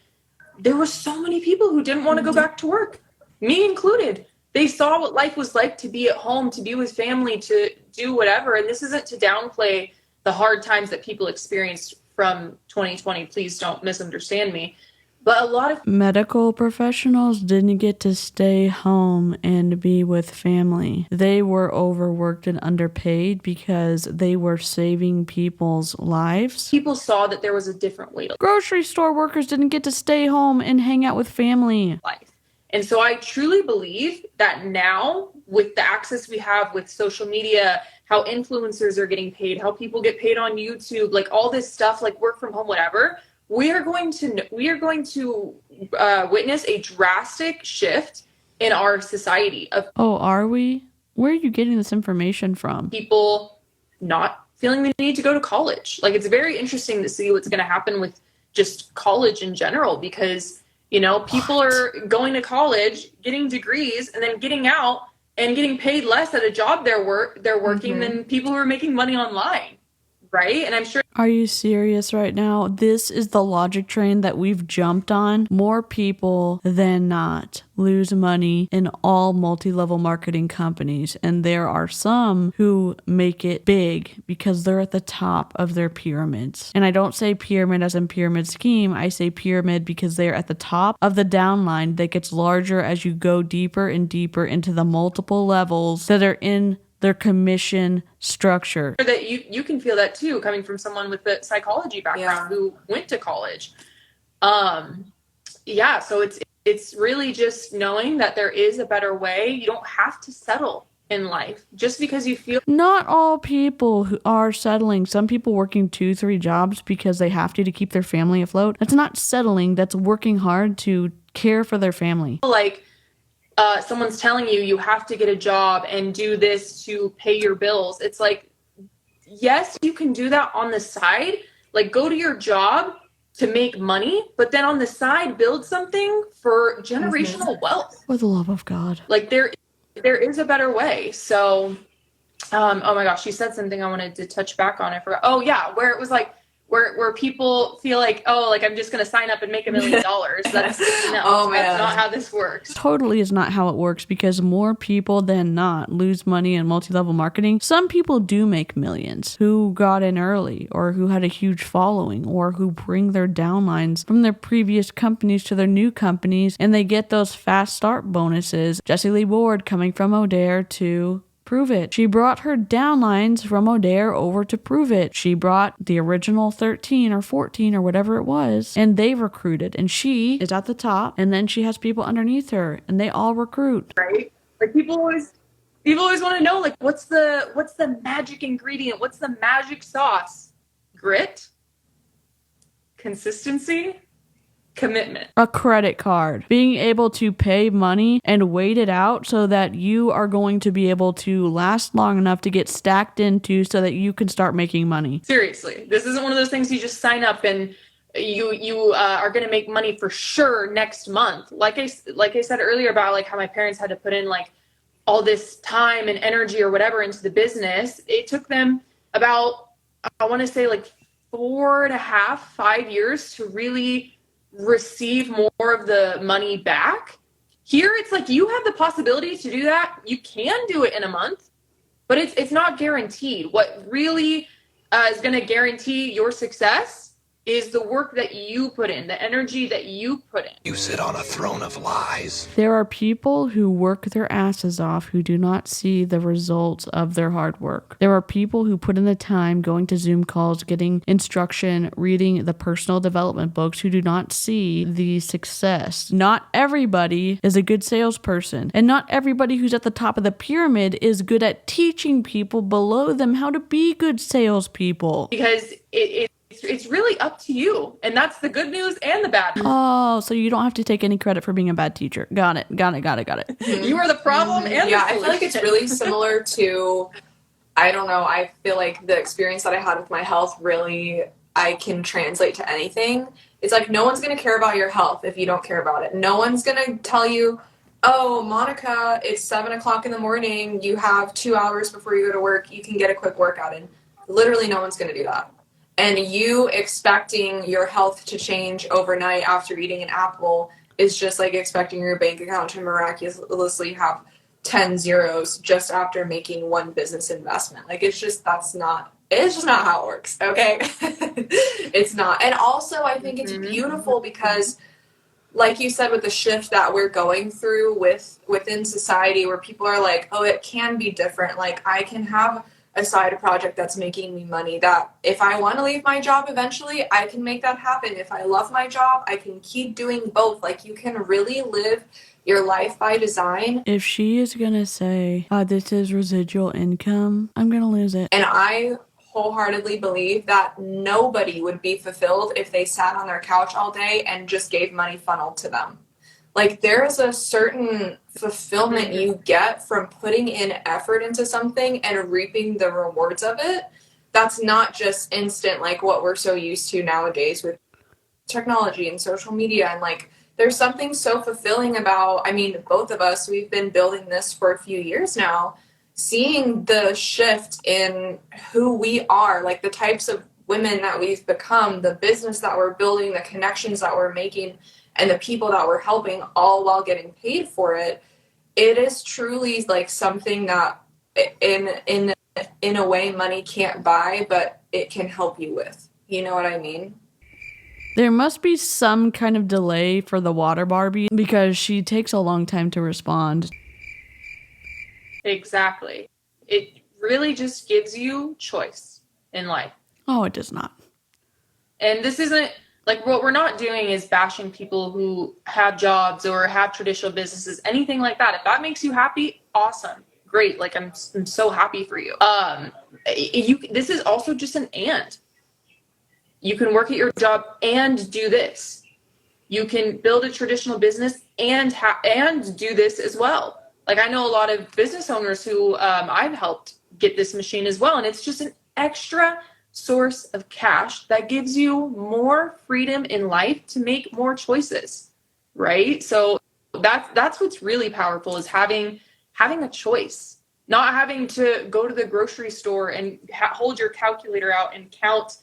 there were so many people who didn't want to go back to work, me included. They saw what life was like to be at home, to be with family, to do whatever. And this isn't to downplay the hard times that people experienced from 2020. Please don't misunderstand me. But a lot of medical professionals didn't get to stay home and be with family. They were overworked and underpaid because they were saving people's lives. people saw that there was a different way to Grocery store workers didn't get to stay home and hang out with family. life. And so I truly believe that now with the access we have with social media, how influencers are getting paid, how people get paid on YouTube, like all this stuff, like work from home, whatever, we are going to witness a drastic shift in our society of Oh, are we? Where are you getting this information from? people not feeling the need to go to college. Like it's very interesting to see what's going to happen with just college in general because, you know, people are going to college, getting degrees, and then getting out and getting paid less at a job they're working than people who are making money online. Right? And I'm sure. Are you serious right now? This is the logic train that we've jumped on. More people than not lose money in all multi-level marketing companies. And there are some who make it big because they're at the top of their pyramids. And I don't say pyramid as in pyramid scheme. I say pyramid because they're at the top of the downline that gets larger as you go deeper and deeper into the multiple levels that are in their commission structure. That you can feel that too, coming from someone with a psychology background who went to college. So it's really just knowing that there is a better way. You don't have to settle in life just because you feel. Not all people who are settling. Some people working 2-3 jobs because they have to keep their family afloat. That's not settling. That's working hard to care for their family. Like someone's telling you have to get a job and do this to pay your bills. It's like, yes, you can do that on the side. Like go to your job to make money, but then on the side, build something for generational wealth. For the love of God. Like there is a better way. So, oh my gosh, you said something I wanted to touch back on. I forgot. Oh yeah. Where it was like, where people feel like, oh, like I'm just going to sign up and make $1 million. That's that's not how this works. Totally is not how it works because more people than not lose money in multi-level marketing. Some people do make millions who got in early or who had a huge following or who bring their downlines from their previous companies to their new companies and they get those fast start bonuses. Jessie Lee Ward coming from O'Dare to Prove It. She brought her downlines from O'Dare over to Prove It. She brought the original 13 or 14 or whatever it was, and they recruited. And she is at the top, and then she has people underneath her, and they all recruit. Right? Like people always want to know, like, what's the magic ingredient? What's the magic sauce? Grit, consistency, commitment. A credit card. Being able to pay money and wait it out so that you are going to be able to last long enough to get stacked into so that you can start making money. Seriously, this isn't one of those things you just sign up and you are going to make money for sure next month. Like I said earlier about like how my parents had to put in like all this time and energy or whatever into the business. It took them about, I want to say like 4.5, 5 years to really receive more of the money back. Here, it's like you have the possibility to do that. You can do it in a month, but it's not guaranteed. What really is going to guarantee your success is the work that you put in, the energy that you put in. You sit on a throne of lies. There are people who work their asses off who do not see the results of their hard work. There are people who put in the time going to Zoom calls, getting instruction, reading the personal development books who do not see the success. Not everybody is a good salesperson, and not everybody who's at the top of the pyramid is good at teaching people below them how to be good salespeople. Because it's really up to you. And that's the good news and the bad news. Oh, so you don't have to take any credit for being a bad teacher. Got it. You are the problem and Yeah, the I feel like it's really similar to, I don't know, I feel like the experience that I had with my health really, I can translate to anything. It's like no one's going to care about your health if you don't care about it. No one's going to tell you, oh, Monica, it's 7:00 in the morning. You have 2 hours before you go to work. You can get a quick workout in. Literally no one's going to do that. And you expecting your health to change overnight after eating an apple is just like expecting your bank account to miraculously have 10 zeros just after making one business investment. Like it's just not how it works, okay? It's not. And also I think it's beautiful because like you said, with the shift that we're going through within society where people are like, oh, it can be different. Like I can have a side project that's making me money, that if I want to leave my job eventually, I can make that happen. If I love my job, I can keep doing both. Like you can really live your life by design. If she is gonna say, this is residual income, I'm gonna lose it. And I wholeheartedly believe that nobody would be fulfilled if they sat on their couch all day and just gave money funneled to them. Like there is a certain fulfillment you get from putting in effort into something and reaping the rewards of it. That's not just instant, like what we're so used to nowadays with technology and social media. And like, there's something so fulfilling about, I mean, both of us, we've been building this for a few years now, seeing the shift in who we are, like the types of women that we've become, the business that we're building, the connections that we're making, and the people that we're helping, all while getting paid for it. It is truly like something that in a way money can't buy, but it can help you with. You know what I mean? There must be some kind of delay for the Water Barbie because she takes a long time to respond. Exactly. It really just gives you choice in life. Oh, it does not. And this isn't like what we're not doing is bashing people who have jobs or have traditional businesses, anything like that. If that makes you happy, awesome. Great. Like I'm so happy for you. This is also just an and. You can work at your job and do this. You can build a traditional business and do this as well. Like I know a lot of business owners who I've helped get this machine as well. And it's just an extra source of cash that gives you more freedom in life to make more choices, right? So that's what's really powerful is having a choice, not having to go to the grocery store and hold your calculator out and count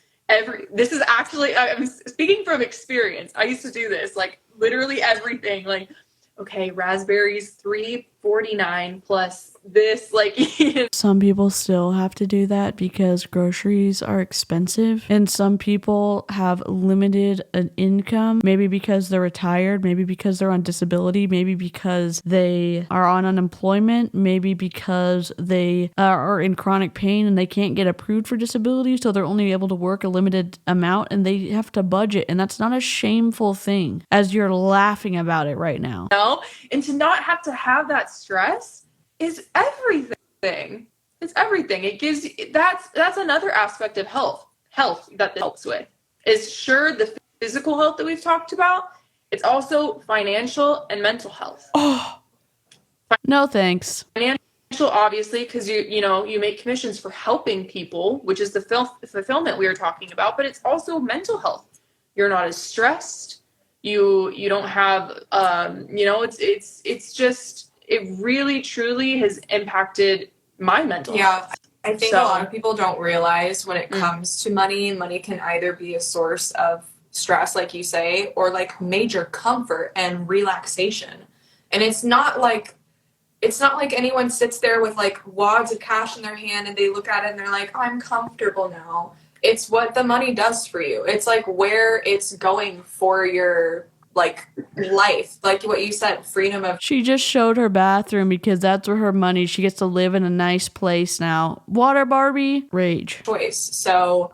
this is actually, I'm speaking from experience. I used to do this, like literally everything, like, okay, raspberries, $3.49 plus this, like. Some people still have to do that because groceries are expensive, and some people have limited an income, maybe because they're retired, maybe because they're on disability, maybe because they are on unemployment, maybe because they are in chronic pain and they can't get approved for disability, so they're only able to work a limited amount and they have to budget. And that's not a shameful thing, as you're laughing about it right now. No, and to not have to have that stress is everything. It's everything. It gives you, that's another aspect of health that this helps with. Is sure the physical health that we've talked about, it's also financial and mental health. Oh, no thanks. Financial, obviously, because you make commissions for helping people, which is the fulfillment we were talking about, but it's also mental health. You're not as stressed. You don't have, it's just, it really truly has impacted my mental health. I think a lot of people don't realize when it comes to money can either be a source of stress, like you say, or like major comfort and relaxation. And it's not like anyone sits there with like wads of cash in their hand and they look at it and they're like, I'm comfortable now. It's what the money does for you. It's like where it's going for your like life, like what you said, freedom of. She just showed her bathroom because that's where her money. She gets to live in a nice place now. Water Barbie, rage. Choice. So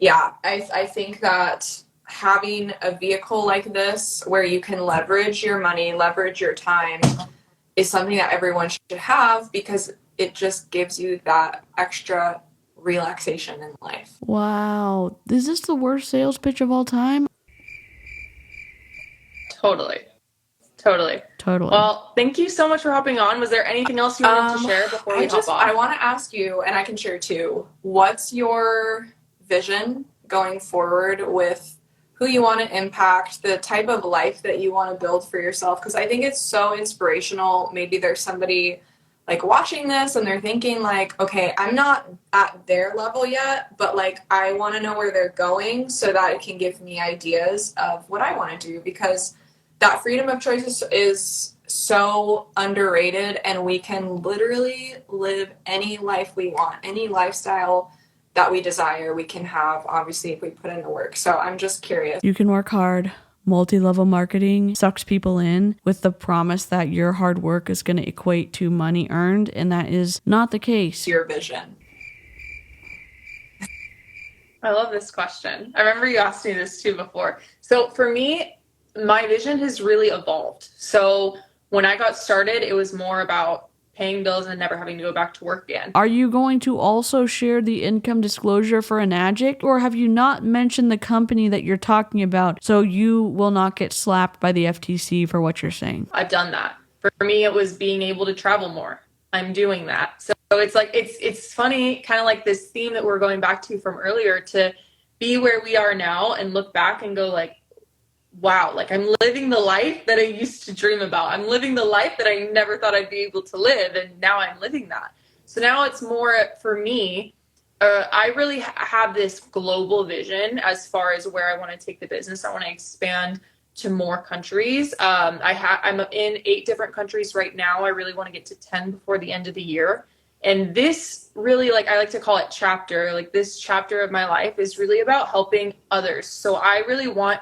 yeah, I think that having a vehicle like this where you can leverage your money, leverage your time is something that everyone should have because it just gives you that extra relaxation in life. Wow. Is this the worst sales pitch of all time? Totally. Well, thank you so much for hopping on. Was there anything else you wanted to share before we hop off? I want to ask you, and I can share too, what's your vision going forward with who you want to impact, the type of life that you want to build for yourself? Because I think it's so inspirational. Maybe there's somebody like watching this and they're thinking like, okay, I'm not at their level yet, but like I want to know where they're going so that it can give me ideas of what I want to do, because that freedom of choice is so underrated, and we can literally live any life we want, any lifestyle that we desire, we can have, obviously, if we put in the work. So I'm just curious. You can work hard. Multi-level marketing sucks people in with the promise that your hard work is going to equate to money earned, and that is not the case. Your vision. I love this question. I remember you asked me this too before. So for me, my vision has really evolved. So when I got started, it was more about paying bills and never having to go back to work again. Are you going to also share the income disclosure for Enagic, or have you not mentioned the company that you're talking about so you will not get slapped by the FTC for what you're saying? I've done that. For me, it was being able to travel more. I'm doing that. So it's like, it's funny, kind of like this theme that we're going back to from earlier, to be where we are now and look back and go like, wow, like I'm living the life that I used to dream about. I'm living the life that I never thought I'd be able to live, and now I'm living that. So now it's more for me, I really have this global vision as far as where I want to take the business. I want to expand to more countries. I'm in 8 different countries right now. I really want to get to 10 before the end of the year. And this really, like, I like to call it chapter, like this chapter of my life is really about helping others. So I really want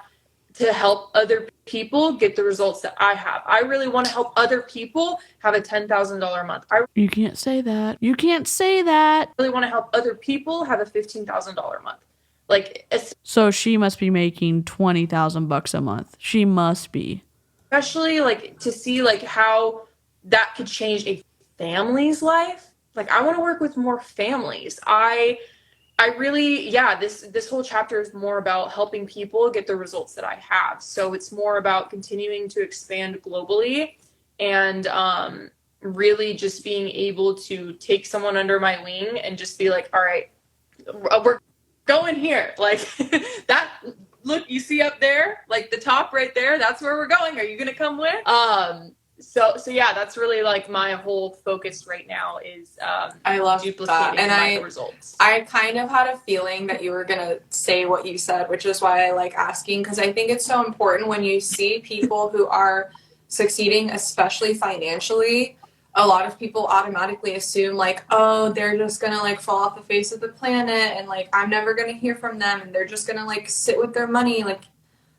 to help other people get the results that I have. I really want to help other people have a $10,000 a month. You can't say that. You can't say that. I really want to help other people have a $15,000 a month. Like, so she must be making $20,000 a month. She must be. Especially like to see like how that could change a family's life. Like I want to work with more families. I really, this whole chapter is more about helping people get the results that I have. So it's more about continuing to expand globally and really just being able to take someone under my wing and just be like, all right, we're going here. Like that, look, you see up there, like the top right there, that's where we're going. Are you going to come with? So yeah, that's really like my whole focus right now is I love duplicating that. And results. I kind of had a feeling that you were gonna say what you said, which is why I like asking, because I think it's so important when you see people who are succeeding, especially financially. A lot of people automatically assume like, oh, they're just gonna like fall off the face of the planet, and like I'm never gonna hear from them, and they're just gonna like sit with their money. Like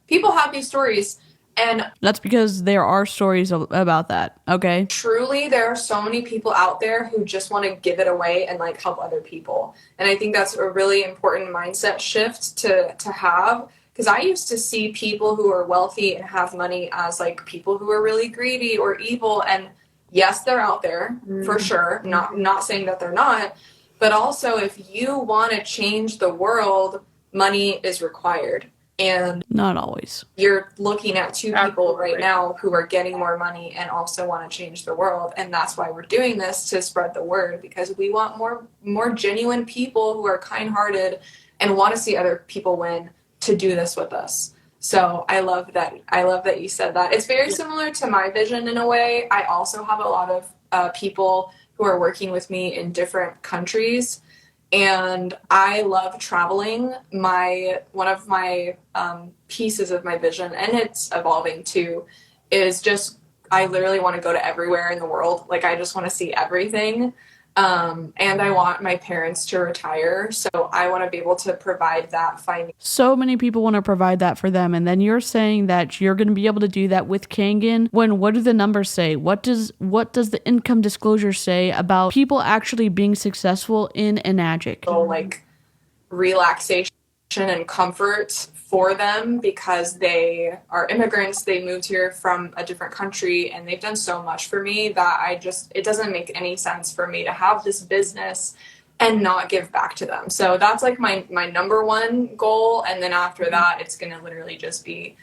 people have these stories. And that's because there are stories about that, okay? Truly, there are so many people out there who just want to give it away and like help other people. And I think that's a really important mindset shift to have, because I used to see people who are wealthy and have money as like people who are really greedy or evil. And yes, they're out there for sure. Not saying that they're not, but also if you want to change the world, money is required. And not always. You're looking at 2 people right now who are getting more money and also want to change the world. And that's why we're doing this, to spread the word, because we want more genuine people who are kind-hearted and want to see other people win to do this with us. So I love that you said that. It's very similar to my vision in a way. I also have a lot of people who are working with me in different countries, and I love traveling. One of my pieces of my vision, and it's evolving too, is just I literally want to go to everywhere in the world. Like, I just want to see everything. And I want my parents to retire, so I want to be able to provide that financial. So many people want to provide that for them, and then you're saying that you're going to be able to do that with Kangen. When what do the numbers say? What does the income disclosure say about people actually being successful in Enagic? Like, relaxation and comfort for them, because they are immigrants. They moved here from a different country, and they've done so much for me that it doesn't make any sense for me to have this business and not give back to them. So that's like my number one goal. And then after that, it's going to literally just be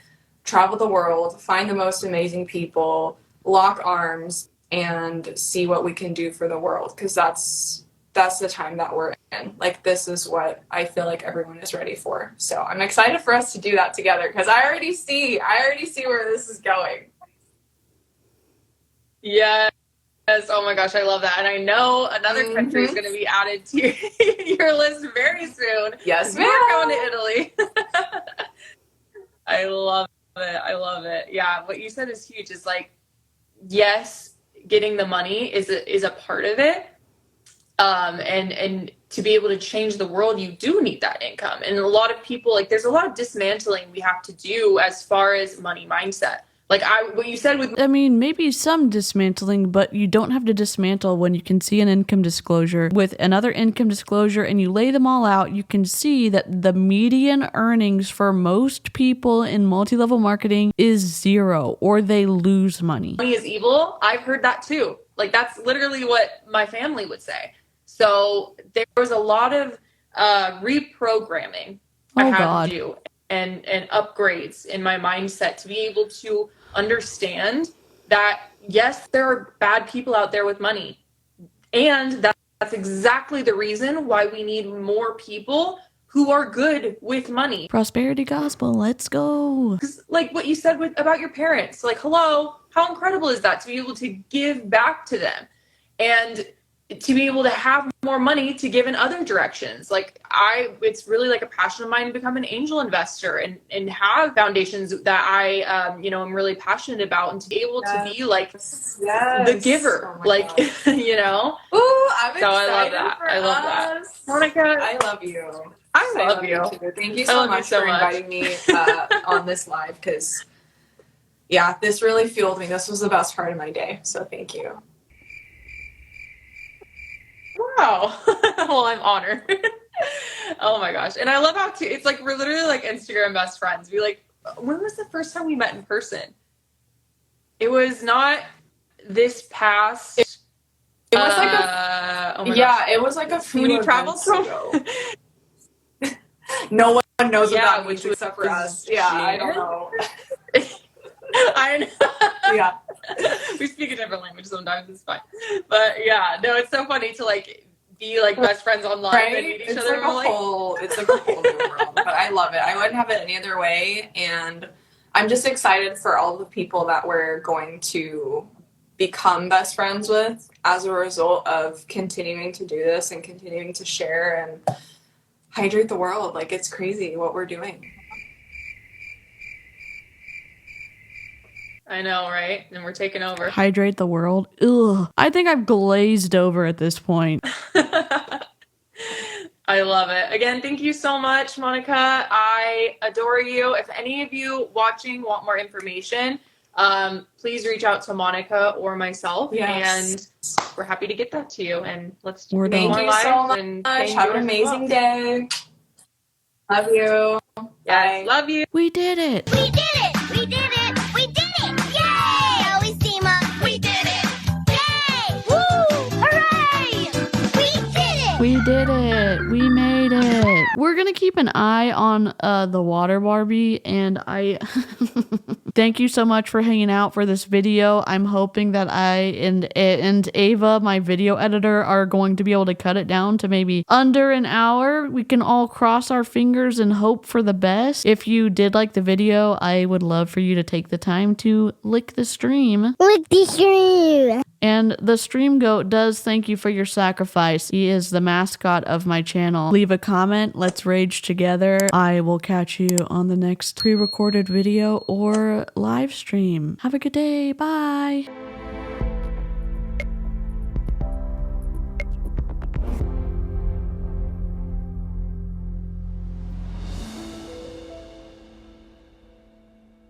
travel the world, find the most amazing people, lock arms, and see what we can do for the world. Because that's the time that we're in. Like, this is what I feel like everyone is ready for. So I'm excited for us to do that together, because I already see where this is going. Yes. Oh my gosh, I love that. And I know another country is going to be added to your list very soon. Yes, we're going to Italy. I love it. Yeah, what you said is huge. Is like, yes, getting the money is a part of it. And to be able to change the world, you do need that income. And a lot of people, like, there's a lot of dismantling we have to do as far as money mindset. Like, what you said with... I mean, maybe some dismantling, but you don't have to dismantle when you can see an income disclosure with another income disclosure, and you lay them all out. You can see that the median earnings for most people in multi-level marketing is 0, or they lose money. Money is evil. I've heard that too. Like, that's literally what my family would say. So there was a lot of reprogramming I had to do and upgrades in my mindset to be able to understand that, yes, there are bad people out there with money. And that's exactly the reason why we need more people who are good with money. Prosperity gospel, let's go. 'Cause, like what you said about your parents, like, hello, how incredible is that to be able to give back to them? And to be able to have more money to give in other directions. Like, it's really like a passion of mine to become an angel investor and have foundations that I, am really passionate about, and to be able to be like the giver, Oh, like, you know? Ooh, I'm excited. So I love that. I love that. Monica, I love you. I love you. Too. Thank you so much for inviting me on this live, because, yeah, this really fueled me. This was the best part of my day. So thank you. Wow. Well, I'm honored. Oh my gosh. And I love how too, it's like, we're literally like Instagram best friends. When was the first time we met in person? It was not this past. It was like it was like a few when you traveled ago. No one knows what that means except for us. Yeah, I don't know. I know. Yeah. We speak a different language sometimes, it's fine. But yeah, no, it's so funny to like be like best friends online, right? And meet each other. It's like a whole new world. But I love it. I wouldn't have it any other way. And I'm just excited for all the people that we're going to become best friends with as a result of continuing to do this and continuing to share and hydrate the world. Like, it's crazy what we're doing. I know, right? And we're taking over. Hydrate the world. Ugh. I think I've glazed over at this point. I love it. Again, thank you so much, Monica. I adore you. If any of you watching want more information, please reach out to Monica or myself. Yes. And we're happy to get that to you. And let's do more live. So much. And have an amazing day. Love you. Yes, love you. We did it. We did it. We did it. We did it. Yay! Always team up. We did it. Yay! Woo! Hooray! We did it. We did it. We made it. We're gonna keep an eye on the Water Barbie, and Thank you so much for hanging out for this video. I'm hoping that I and Ava, my video editor, are going to be able to cut it down to maybe under an hour. We can all cross our fingers and hope for the best. If you did like the video, I would love for you to take the time to lick the stream. Lick the stream. And the stream goat does thank you for your sacrifice. He is the mascot of my channel. Leave a comment. Let's rage together. I will catch you on the next pre-recorded video or live stream. Have a good day. Bye.